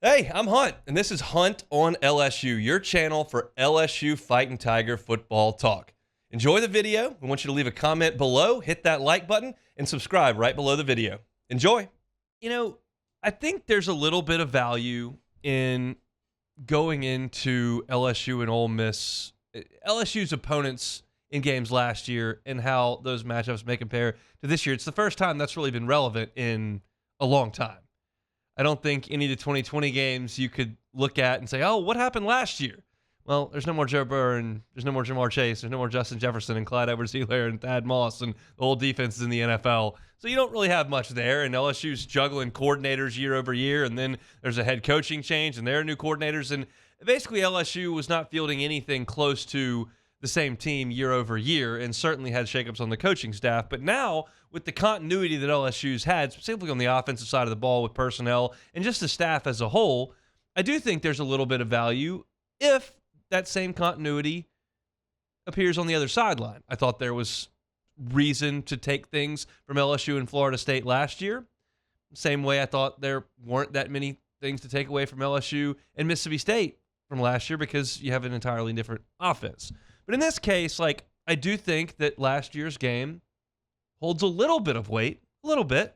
Hey, I'm Hunt, and this is Hunt on LSU, your channel for LSU Fighting Tiger football talk. Enjoy the video. We want you to leave a comment below, hit that like button, and subscribe right below the video. Enjoy. I think there's a little bit of value in going into LSU and Ole Miss, LSU's opponents in games last year, and how those matchups may compare to this year. It's the first time that's really been relevant in a long time. I don't think any of the 2020 games you could look at and say, oh, what happened last year? Well, there's no more Joe Burrow, and there's no more Jamar Chase, there's no more Justin Jefferson and Clyde Edwards-Helaire and Thad Moss and the whole defenses in the NFL. So you don't really have much there, and LSU's juggling coordinators year over year, and then there's a head coaching change, and there are new coordinators, and basically LSU was not fielding anything close to the same team year over year, and certainly had shakeups on the coaching staff. But now, with the continuity that LSU's had, specifically on the offensive side of the ball with personnel and just the staff as a whole, I do think there's a little bit of value if that same continuity appears on the other sideline. I thought there was reason to take things from LSU and Florida State last year. Same way I thought there weren't that many things to take away from LSU and Mississippi State from last year because you have an entirely different offense. But in this case, I do think that last year's game holds a little bit of weight, a little bit,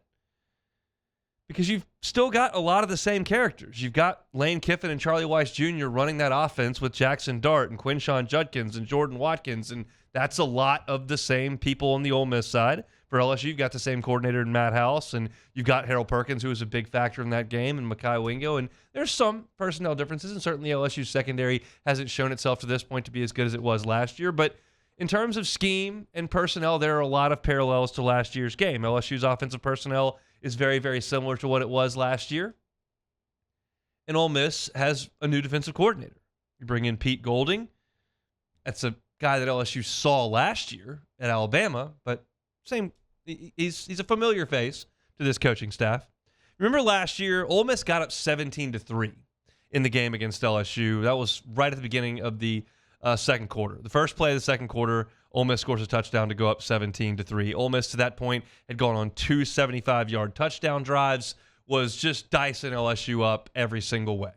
because you've still got a lot of the same characters. You've got Lane Kiffin and Charlie Weiss Jr. running that offense with Jackson Dart and Quinshon Judkins and Jordan Watkins, and that's a lot of the same people on the Ole Miss side. For LSU, you've got the same coordinator in Matt House, and you've got Harold Perkins, who was a big factor in that game, and Mekhi Wingo, and there's some personnel differences, and certainly LSU's secondary hasn't shown itself to this point to be as good as it was last year, but in terms of scheme and personnel, there are a lot of parallels to last year's game. LSU's offensive personnel is very, very similar to what it was last year, and Ole Miss has a new defensive coordinator. You bring in Pete Golding. That's a guy that LSU saw last year at Alabama, but he's a familiar face to this coaching staff. Remember last year, Ole Miss got up 17-3 in the game against LSU. That was right at the beginning of the second quarter. The first play of the second quarter, Ole Miss scores a touchdown to go up 17-3. Ole Miss to that point had gone on two 75-yard touchdown drives, was just dicing LSU up every single way.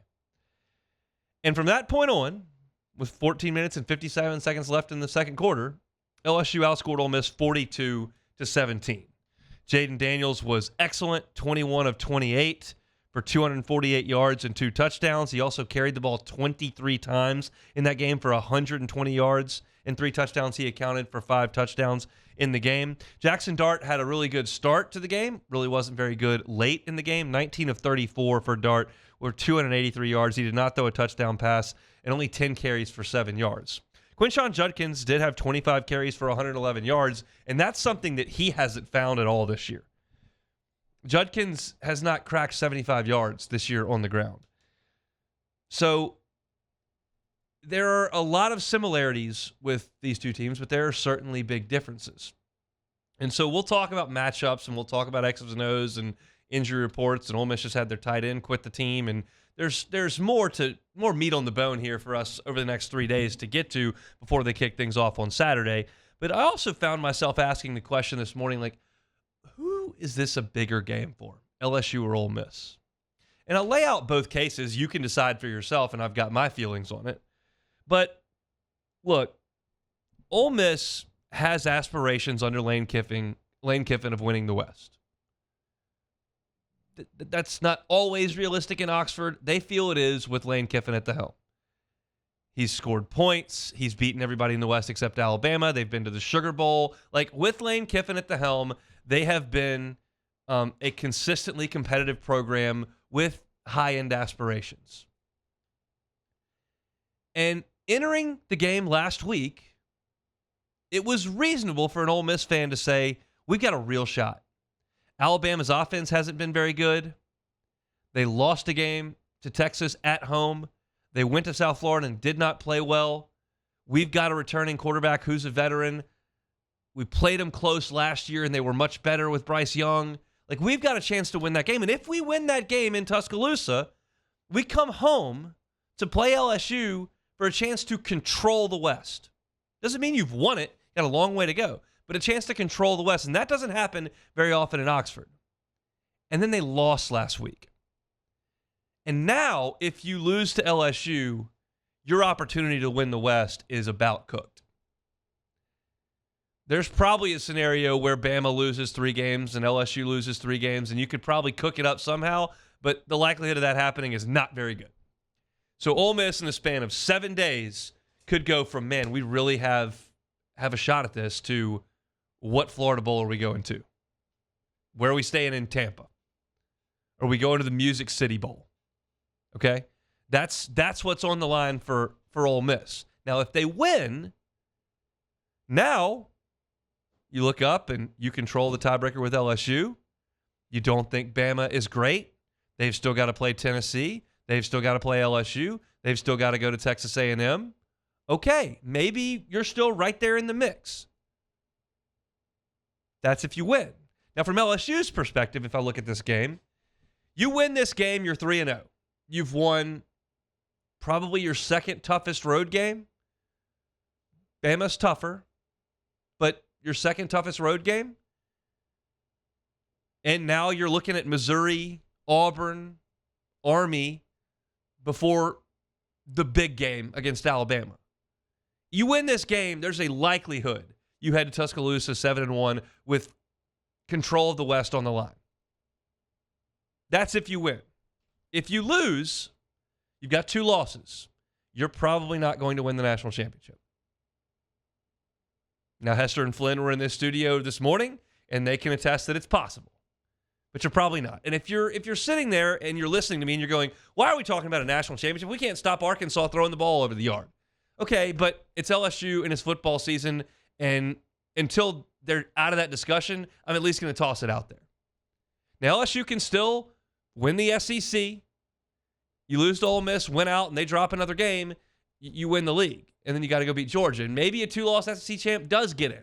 And from that point on, with 14 minutes and 57 seconds left in the second quarter, LSU outscored Ole Miss 42-17. Jaden Daniels was excellent, 21 of 28 for 248 yards and 2 touchdowns. He also carried the ball 23 times in that game for 120 yards and 3 touchdowns. He accounted for 5 touchdowns in the game. Jackson Dart had a really good start to the game, really wasn't very good late in the game. 19 of 34 for Dart were 283 yards. He did not throw a touchdown pass and only 10 carries for 7 yards. Quinshon Judkins did have 25 carries for 111 yards, and that's something that he hasn't found at all this year. Judkins has not cracked 75 yards this year on the ground. So there are a lot of similarities with these two teams, but there are certainly big differences. And so we'll talk about matchups, and we'll talk about X's and O's and injury reports, and Ole Miss just had their tight end quit the team, and there's more meat on the bone here for us over the next 3 days to get to before they kick things off on Saturday. But I also found myself asking the question this morning, who is this a bigger game for, LSU or Ole Miss? And I'll lay out both cases. You can decide for yourself, and I've got my feelings on it. But look, Ole Miss has aspirations under Lane Kiffin of winning the West. That's not always realistic in Oxford. They feel it is with Lane Kiffin at the helm. He's scored points. He's beaten everybody in the West except Alabama. They've been to the Sugar Bowl. With Lane Kiffin at the helm, they have been a consistently competitive program with high-end aspirations. And entering the game last week, it was reasonable for an Ole Miss fan to say, we've got a real shot. Alabama's offense hasn't been very good. They lost a game to Texas at home. They went to South Florida and did not play well. We've got a returning quarterback who's a veteran. We played them close last year, and they were much better with Bryce Young. We've got a chance to win that game. And if we win that game in Tuscaloosa, we come home to play LSU for a chance to control the West. Doesn't mean you've won it. Got a long way to go. But a chance to control the West. And that doesn't happen very often in Oxford. And then they lost last week. And now, if you lose to LSU, your opportunity to win the West is about cooked. There's probably a scenario where Bama loses 3 games and LSU loses 3 games, and you could probably cook it up somehow, but the likelihood of that happening is not very good. So Ole Miss, in the span of 7 days, could go from, man, we really have a shot at this, to what Florida Bowl are we going to? Where are we staying in Tampa? Are we going to the Music City Bowl? Okay? That's what's on the line for Ole Miss. Now, if they win, now you look up and you control the tiebreaker with LSU. You don't think Bama is great. They've still got to play Tennessee. They've still got to play LSU. They've still got to go to Texas A&M. Okay, maybe you're still right there in the mix. That's if you win. Now, from LSU's perspective, if I look at this game, you win this game, you're 3-0. You've won probably your second toughest road game. Bama's tougher, but your second toughest road game. And now you're looking at Missouri, Auburn, Army before the big game against Alabama. You win this game, there's a likelihood you head to Tuscaloosa 7-1 with control of the West on the line. That's if you win. If you lose, you've got 2 losses. You're probably not going to win the national championship. Now, Hester and Flynn were in this studio this morning, and they can attest that it's possible. But you're probably not. And if you're sitting there and you're listening to me and you're going, why are we talking about a national championship? We can't stop Arkansas throwing the ball over the yard. Okay, but it's LSU in its football season, and until they're out of that discussion, I'm at least going to toss it out there. Now, LSU can still win the SEC. You lose to Ole Miss, win out, and they drop another game, you win the league. And then you got to go beat Georgia. And maybe a 2-loss SEC champ does get in.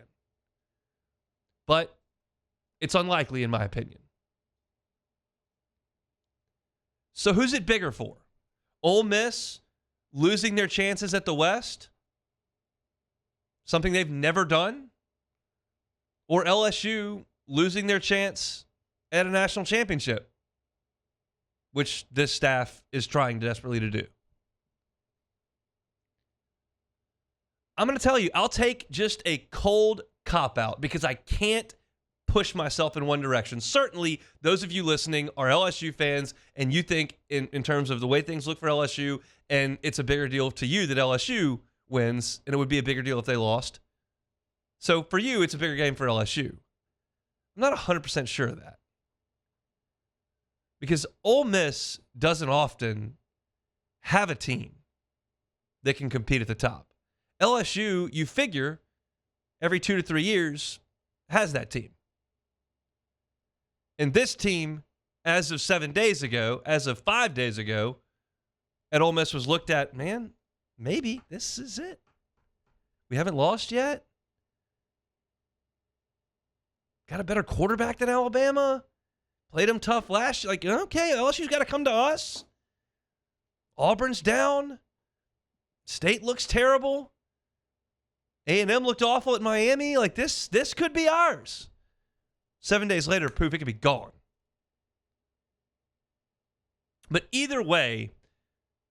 But it's unlikely, in my opinion. So who's it bigger for? Ole Miss losing their chances at the West? Something they've never done? Or LSU losing their chance at a national championship? Which this staff is trying desperately to do. I'm going to tell you, I'll take just a cold cop-out because I can't push myself in one direction. Certainly, those of you listening are LSU fans, and you think in terms of the way things look for LSU, and it's a bigger deal to you that LSU wins, and it would be a bigger deal if they lost. So for you, it's a bigger game for LSU. I'm not 100% sure of that. Because Ole Miss doesn't often have a team that can compete at the top. LSU, you figure, every 2 to 3 years has that team. And this team, as of 7 days ago, as of 5 days ago, at Ole Miss was looked at, man, maybe this is it. We haven't lost yet. Got a better quarterback than Alabama. Played them tough last year. Like, okay, LSU's got to come to us. Auburn's down. State looks terrible. A&M looked awful at Miami. Like, this could be ours. 7 days later, proof it could be gone. But either way,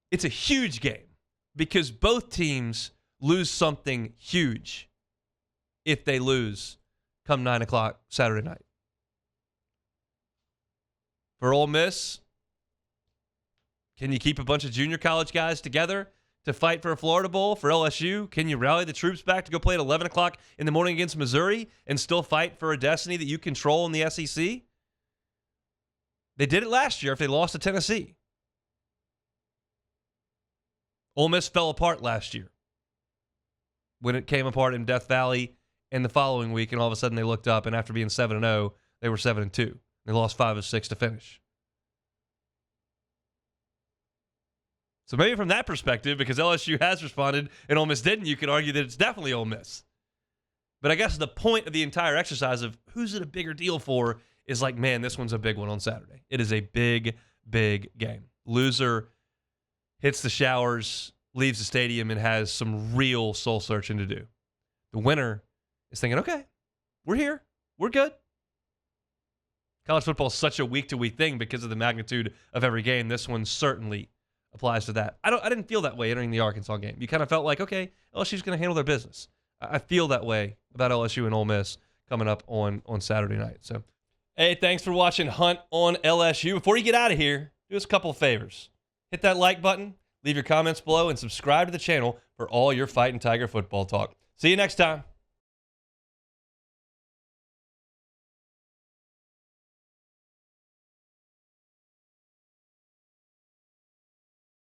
it's a huge game because both teams lose something huge if they lose come 9 o'clock Saturday night. For Ole Miss, can you keep a bunch of junior college guys together to fight for a Florida Bowl? For LSU, can you rally the troops back to go play at 11 o'clock in the morning against Missouri and still fight for a destiny that you control in the SEC? They did it last year if they lost to Tennessee. Ole Miss fell apart last year when it came apart in Death Valley in the following week, and all of a sudden they looked up, and after being 7-0, they were 7-2. They lost 5 of 6 to finish. So maybe from that perspective, because LSU has responded and Ole Miss didn't, you could argue that it's definitely Ole Miss. But I guess the point of the entire exercise of who's it a bigger deal for is like, man, this one's a big one on Saturday. It is a big, big game. Loser hits the showers, leaves the stadium, and has some real soul searching to do. The winner is thinking, okay, we're here. We're good. college football is such a week-to-week thing because of the magnitude of every game. This one certainly applies to that. I didn't feel that way entering the Arkansas game. You kind of felt like, okay, LSU's going to handle their business. I feel that way about LSU and Ole Miss coming up on Saturday night. So, hey, thanks for watching Hunt on LSU. Before you get out of here, do us a couple of favors. Hit that like button, leave your comments below, and subscribe to the channel for all your Fighting Tiger football talk. See you next time.